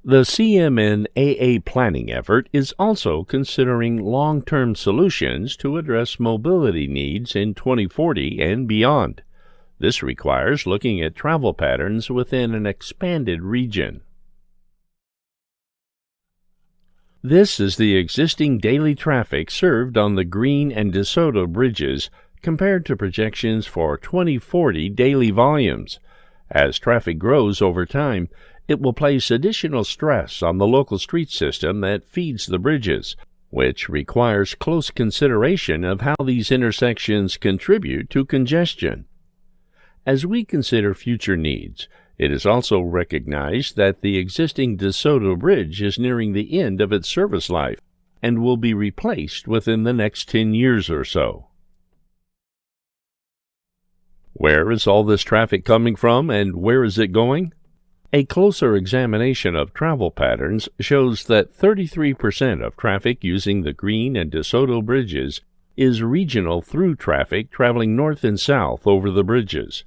The CMNAA planning effort is also considering long-term solutions to address mobility needs in 2040 and beyond. This requires looking at travel patterns within an expanded region. This is the existing daily traffic served on the Green and DeSoto bridges compared to projections for 2040 daily volumes. As traffic grows over time, it will place additional stress on the local street system that feeds the bridges, which requires close consideration of how these intersections contribute to congestion. As we consider future needs, it is also recognized that the existing DeSoto Bridge is nearing the end of its service life and will be replaced within the next 10 years or so. Where is all this traffic coming from and where is it going? A closer examination of travel patterns shows that 33% of traffic using the Green and DeSoto bridges is regional through traffic traveling north and south over the bridges.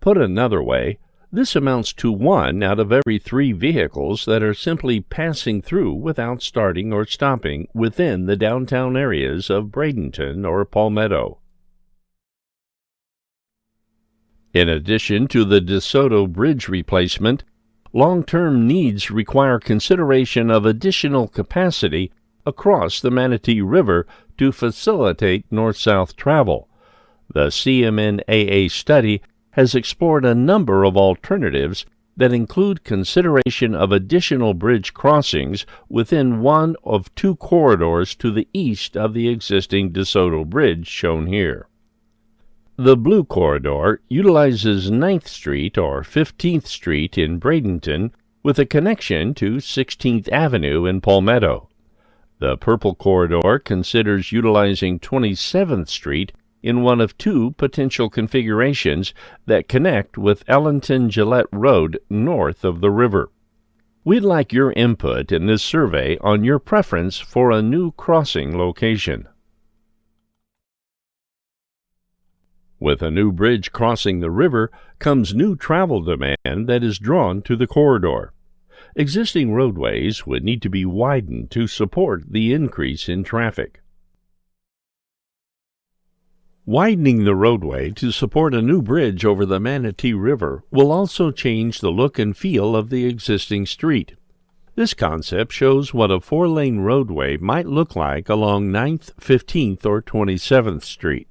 Put another way, this amounts to 1 out of every 3 vehicles that are simply passing through without starting or stopping within the downtown areas of Bradenton or Palmetto. In addition to the DeSoto Bridge replacement, long-term needs require consideration of additional capacity across the Manatee River to facilitate north-south travel. The CMNAA study has explored a number of alternatives that include consideration of additional bridge crossings within one of 2 corridors to the east of the existing DeSoto Bridge shown here. The Blue Corridor utilizes 9th Street or 15th Street in Bradenton with a connection to 16th Avenue in Palmetto. The Purple Corridor considers utilizing 27th Street in one of 2 potential configurations that connect with Ellington-Gillette Road north of the river. We'd like your input in this survey on your preference for a new crossing location. With a new bridge crossing the river comes new travel demand that is drawn to the corridor. Existing roadways would need to be widened to support the increase in traffic. Widening the roadway to support a new bridge over the Manatee River will also change the look and feel of the existing street. This concept shows what a 4-lane roadway might look like along 9th, 15th, or 27th Street.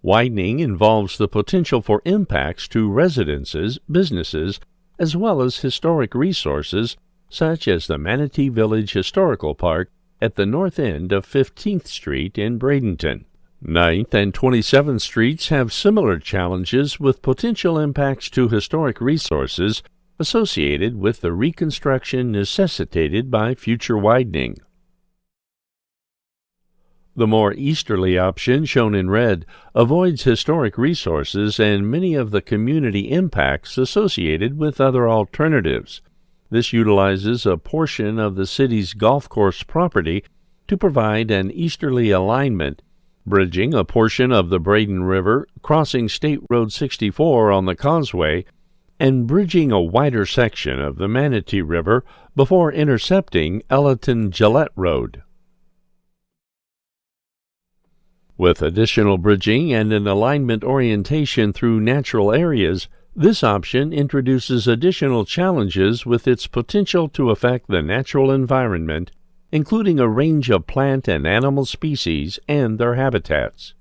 Widening involves the potential for impacts to residences, businesses, as well as historic resources such as the Manatee Village Historical Park at the north end of 15th Street in Bradenton. 9th and 27th Streets have similar challenges with potential impacts to historic resources associated with the reconstruction necessitated by future widening. The more easterly option, shown in red, avoids historic resources and many of the community impacts associated with other alternatives. This utilizes a portion of the city's golf course property to provide an easterly alignment, bridging a portion of the Braden River, crossing State Road 64 on the causeway, and bridging a wider section of the Manatee River before intercepting Ellington-Gillette Road. With additional bridging and an alignment orientation through natural areas, this option introduces additional challenges with its potential to affect the natural environment, including a range of plant and animal species and their habitats.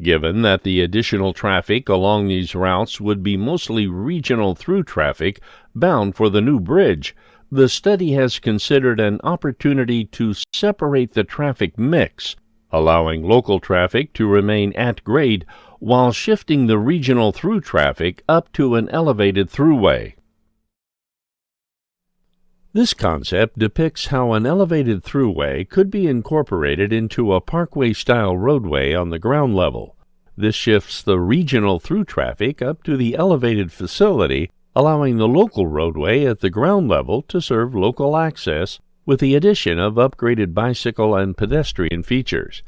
Given that the additional traffic along these routes would be mostly regional through traffic bound for the new bridge, the study has considered an opportunity to separate the traffic mix, allowing local traffic to remain at grade while shifting the regional through traffic up to an elevated throughway. This concept depicts how an elevated throughway could be incorporated into a parkway-style roadway on the ground level. This shifts the regional through traffic up to the elevated facility, allowing the local roadway at the ground level to serve local access with the addition of upgraded bicycle and pedestrian features.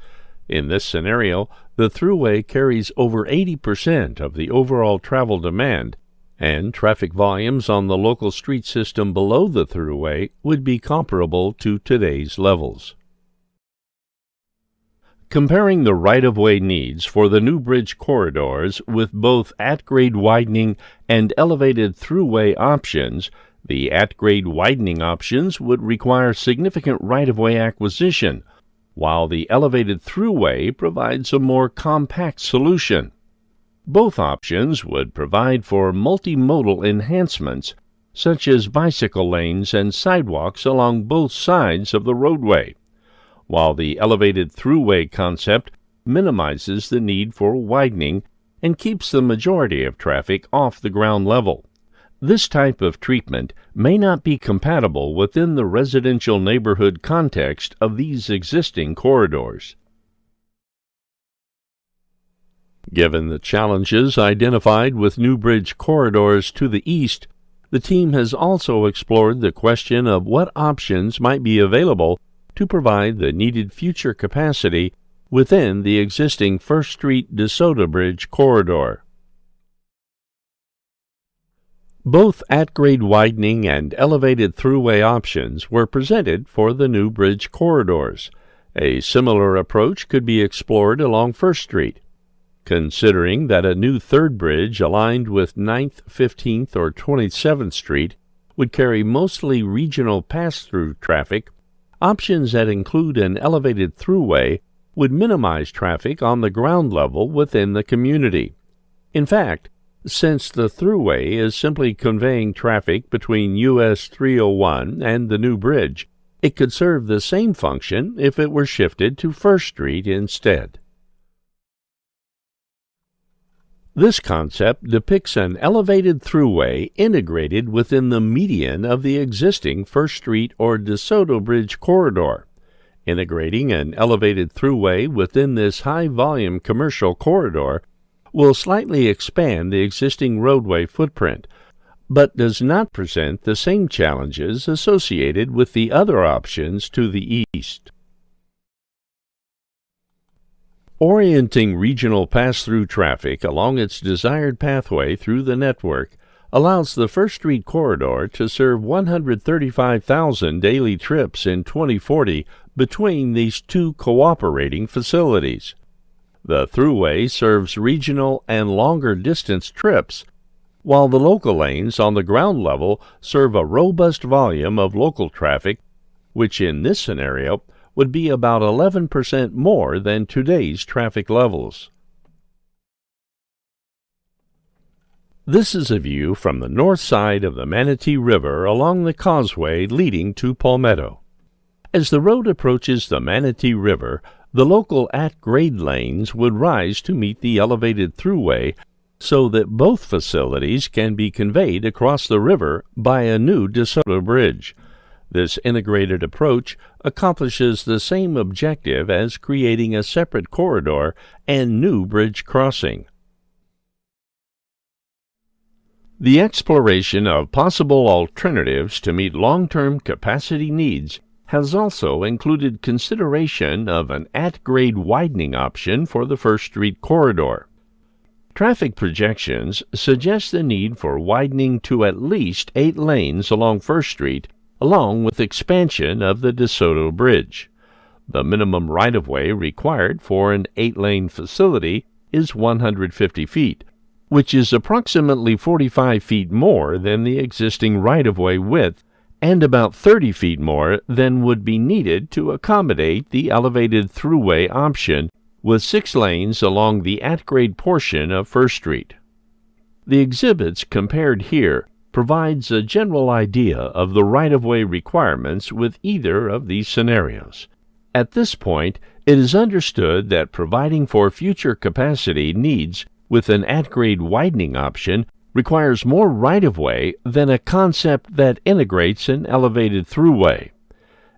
In this scenario, the throughway carries over 80% of the overall travel demand, and traffic volumes on the local street system below the thruway would be comparable to today's levels. Comparing the right-of-way needs for the new bridge corridors with both at-grade widening and elevated thruway options, the at-grade widening options would require significant right-of-way acquisition, while the elevated thruway provides a more compact solution. Both options would provide for multimodal enhancements, such as bicycle lanes and sidewalks along both sides of the roadway, while the elevated thruway concept minimizes the need for widening and keeps the majority of traffic off the ground level. This type of treatment may not be compatible within the residential neighborhood context of these existing corridors. Given the challenges identified with new bridge corridors to the east, the team has also explored the question of what options might be available to provide the needed future capacity within the existing First Street DeSoto Bridge corridor. Both at-grade widening and elevated thruway options were presented for the new bridge corridors. A similar approach could be explored along First Street. Considering that a new third bridge aligned with 9th, 15th, or 27th Street would carry mostly regional pass-through traffic, options that include an elevated thruway would minimize traffic on the ground level within the community. In fact, since the thruway is simply conveying traffic between US 301 and the new bridge, it could serve the same function if it were shifted to First Street instead. This concept depicts an elevated thruway integrated within the median of the existing First Street or DeSoto Bridge corridor. Integrating an elevated thruway within this high-volume commercial corridor will slightly expand the existing roadway footprint, but does not present the same challenges associated with the other options to the east. Orienting regional pass-through traffic along its desired pathway through the network allows the First Street corridor to serve 135,000 daily trips in 2040 between these two cooperating facilities. The thruway serves regional and longer-distance trips, while the local lanes on the ground level serve a robust volume of local traffic, which in this scenario would be about 11% more than today's traffic levels. This is a view from the north side of the Manatee River along the causeway leading to Palmetto. As the road approaches the Manatee River, the local at-grade lanes would rise to meet the elevated thruway so that both facilities can be conveyed across the river by a new DeSoto Bridge. This integrated approach accomplishes the same objective as creating a separate corridor and new bridge crossing. The exploration of possible alternatives to meet long-term capacity needs has also included consideration of an at-grade widening option for the First Street corridor. Traffic projections suggest the need for widening to at least 8 lanes along First Street, along with expansion of the DeSoto Bridge. The minimum right-of-way required for an 8-lane facility is 150 feet, which is approximately 45 feet more than the existing right-of-way width and about 30 feet more than would be needed to accommodate the elevated thruway option with 6 lanes along the at-grade portion of First Street. The exhibits compared here provides a general idea of the right-of-way requirements with either of these scenarios. At this point, it is understood that providing for future capacity needs with an at-grade widening option requires more right-of-way than a concept that integrates an elevated thruway.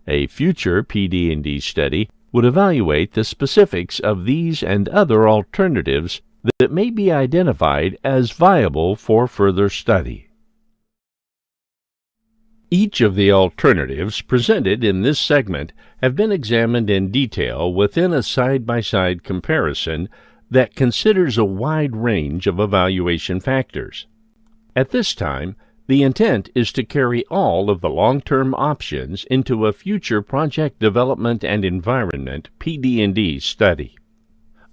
A future PD&D study would evaluate the specifics of these and other alternatives that may be identified as viable for further study. Each of the alternatives presented in this segment have been examined in detail within a side-by-side comparison that considers a wide range of evaluation factors. At this time, the intent is to carry all of the long-term options into a future Project Development and Environment PD&D study.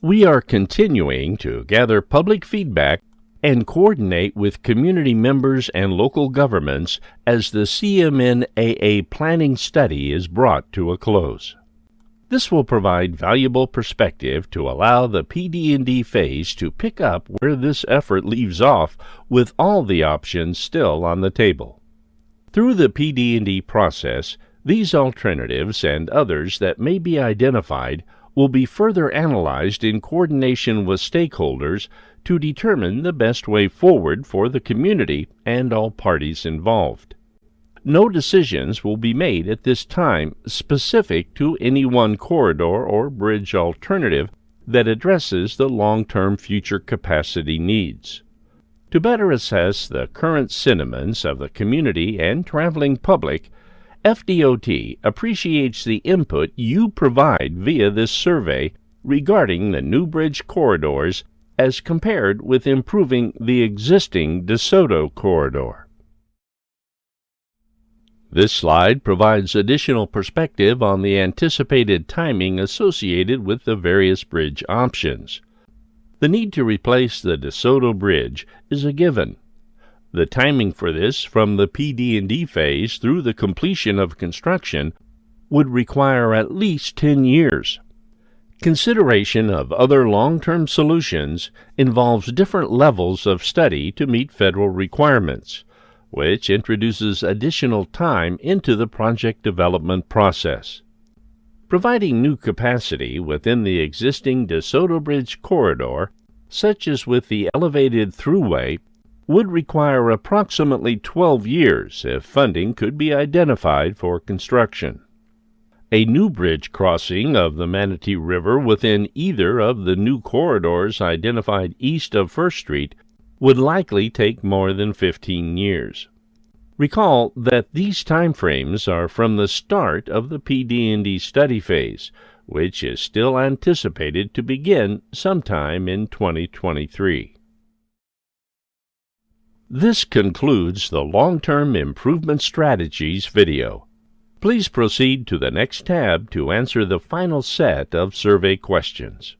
We are continuing to gather public feedback and coordinate with community members and local governments as the CMNAA planning study is brought to a close. This will provide valuable perspective to allow the PD&D phase to pick up where this effort leaves off with all the options still on the table. Through the PD&D process, these alternatives and others that may be identified will be further analyzed in coordination with stakeholders to determine the best way forward for the community and all parties involved. No decisions will be made at this time specific to any one corridor or bridge alternative that addresses the long-term future capacity needs. To better assess the current sentiments of the community and traveling public, FDOT appreciates the input you provide via this survey regarding the new bridge corridors as compared with improving the existing DeSoto corridor. This slide provides additional perspective on the anticipated timing associated with the various bridge options. The need to replace the DeSoto Bridge is a given. The timing for this from the PD&D phase through the completion of construction would require at least 10 years. Consideration of other long-term solutions involves different levels of study to meet federal requirements, which introduces additional time into the project development process. Providing new capacity within the existing DeSoto Bridge corridor, such as with the elevated thruway, would require approximately 12 years if funding could be identified for construction. A new bridge crossing of the Manatee River within either of the new corridors identified east of First Street would likely take more than 15 years. Recall that these timeframes are from the start of the PD&D study phase, which is still anticipated to begin sometime in 2023. This concludes the Long-Term Improvement Strategies video. Please proceed to the next tab to answer the final set of survey questions.